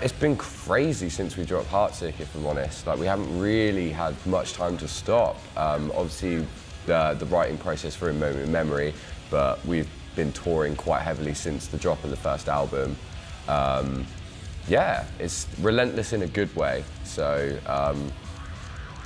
It's been crazy since we dropped Heartsick, if I'm honest. Like, we haven't really had much time to stop. Obviously, the writing process for A Moment in Memory, but we've been touring quite heavily since the drop of the first album. Yeah, it's relentless in a good way, so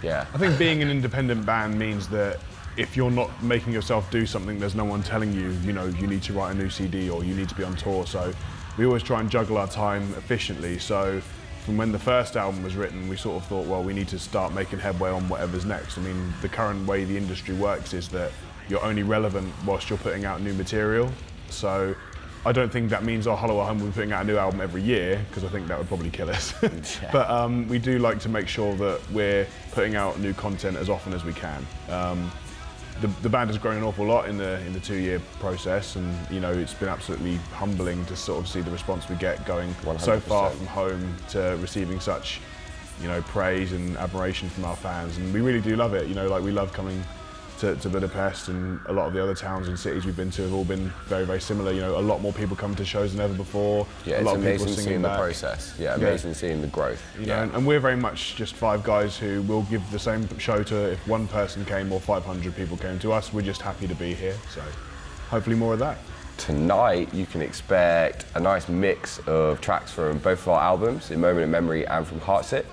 yeah. I think being an independent band means that if you're not making yourself do something, there's no one telling you, you know, you need to write a new CD or you need to be on tour. So we always try and juggle our time efficiently. So from when the first album was written, we sort of thought, well, we need to start making headway on whatever's next. I mean, the current way the industry works is that you're only relevant whilst you're putting out new material. So I don't think that means our Hollow at Home will be putting out a new album every year, because I think that would probably kill us. Yeah. But we do like to make sure that we're putting out new content as often as we can. The band has grown an awful lot in the 2-year process, and you know, it's been absolutely humbling to sort of see the response we get going 100%. So far from home to receiving such, you know, praise and admiration from our fans, and we really do love it. You know, like, we love coming to Budapest, and a lot of the other towns and cities we've been to have all been very, very similar. You know, a lot more people come to shows than ever before. Yeah, it's amazing seeing the process. Yeah, amazing seeing the growth. You know, and we're very much just 5 guys who will give the same show to if 1 person came or 500 people came to us. We're just happy to be here, so hopefully more of that. Tonight you can expect a nice mix of tracks from both of our albums, A Moment in Memory and from Heartsick.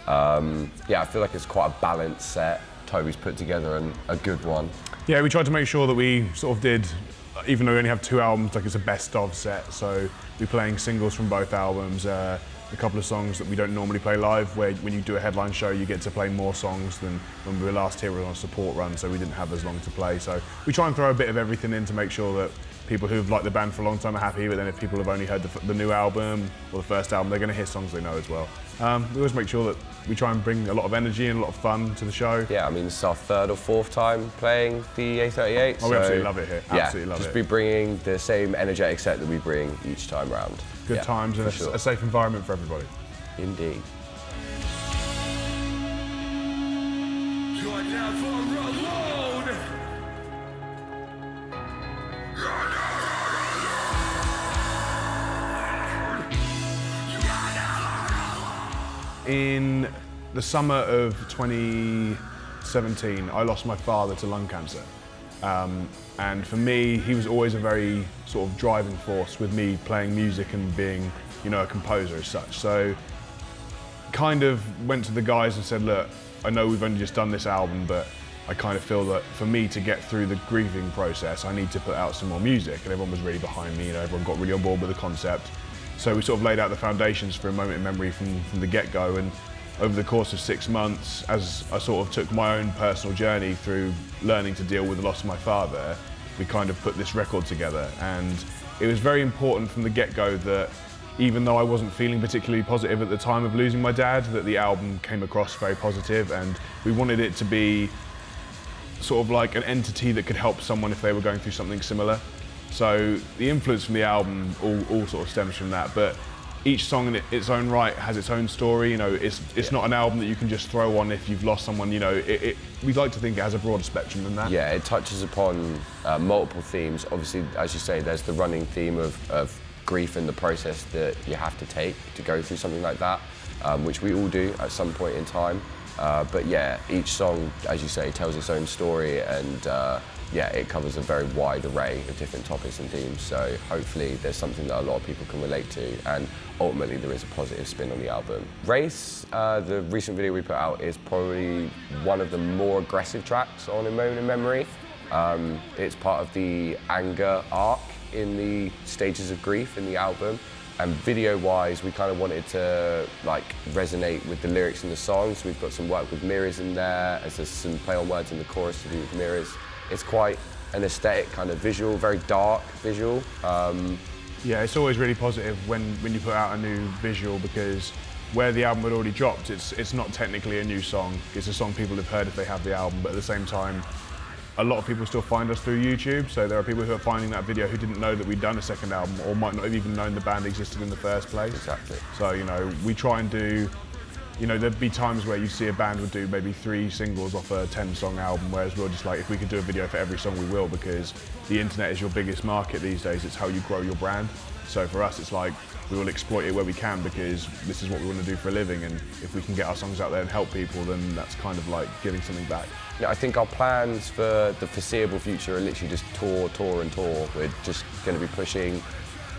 Yeah, I feel like it's quite a balanced set. Toby's put together a good one. Yeah, we tried to make sure that we sort of did, even though we only have 2 albums, like, it's a best of set. So we're playing singles from both albums, a couple of songs that we don't normally play live, where when you do a headline show you get to play more songs than when we were last here. We were on a support run, so we didn't have as long to play. So we try and throw a bit of everything in to make sure that people who've liked the band for a long time are happy, but then if people have only heard the new album or the first album, they're going to hear songs they know as well. We always make sure that we try and bring a lot of energy and a lot of fun to the show. Yeah, I mean, this is our 3rd or 4th time playing the A38. Oh, we absolutely love it here. Absolutely love it. Just be bringing the same energetic set that we bring each time round. Good times and a safe environment for everybody. Indeed. You're never alone. In the summer of 2017, I lost my father to lung cancer. And for me, he was always a very sort of driving force with me playing music and being, you know, a composer as such. So kind of went to the guys and said, look, I know we've only just done this album, but I kind of feel that for me to get through the grieving process, I need to put out some more music. And everyone was really behind me, you know, everyone got really on board with the concept. So we sort of laid out the foundations for A Moment in Memory from the get-go, and over the course of 6 months, as I sort of took my own personal journey through learning to deal with the loss of my father, we kind of put this record together. And it was very important from the get-go that even though I wasn't feeling particularly positive at the time of losing my dad, that the album came across very positive, and we wanted it to be sort of like an entity that could help someone if they were going through something similar. So the influence from the album all sort of stems from that, but each song in its own right has its own story. You know, it's not an album that you can just throw on if you've lost someone. You know, we'd like to think it has a broader spectrum than that. Yeah, it touches upon multiple themes. Obviously, as you say, there's the running theme of grief and the process that you have to take to go through something like that, which we all do at some point in time. But yeah, each song, as you say, tells its own story, and yeah, it covers a very wide array of different topics and themes. So hopefully there's something that a lot of people can relate to, and ultimately there is a positive spin on the album. Race, the recent video we put out, is probably one of the more aggressive tracks on A Moment in Memory. It's part of the anger arc in the stages of grief in the album. And video-wise, we kind of wanted to like resonate with the lyrics in the songs. We've got some work with mirrors in there, as there's some play on words in the chorus to do with mirrors. It's quite an aesthetic kind of visual, very dark visual. Yeah, it's always really positive when you put out a new visual, because where the album had already dropped, it's not technically a new song. It's a song people have heard if they have the album, but at the same time, a lot of people still find us through YouTube, so there are people who are finding that video who didn't know that we'd done a second album, or might not have even known the band existed in the first place. Exactly. So, you know, we try and do you know, there'd be times where you see a band would do maybe 3 singles off a 10-song album, whereas we're just like, if we could do a video for every song, we will, because the internet is your biggest market these days. It's how you grow your brand. So for us, it's like, we will exploit it where we can, because this is what we want to do for a living, and if we can get our songs out there and help people, then that's kind of like giving something back. Yeah, I think our plans for the foreseeable future are literally just tour, tour and tour. We're just going to be pushing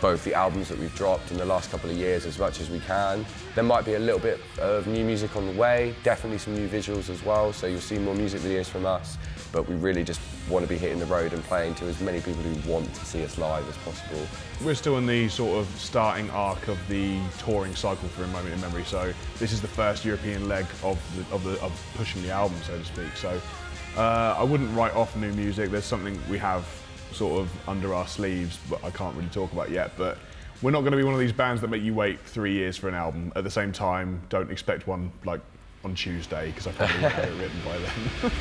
both the albums that we've dropped in the last couple of years as much as we can. There might be a little bit of new music on the way, definitely some new visuals as well, so you'll see more music videos from us, but we really just want to be hitting the road and playing to as many people who want to see us live as possible. We're still in the sort of starting arc of the touring cycle for A Moment in Memory, so this is the first European leg of pushing the album, so to speak. So I wouldn't write off new music. There's something we have sort of under our sleeves, but I can't really talk about yet. But we're not going to be one of these bands that make you wait 3 years for an album. At the same time, don't expect one like on Tuesday, because I probably won't have it written by then.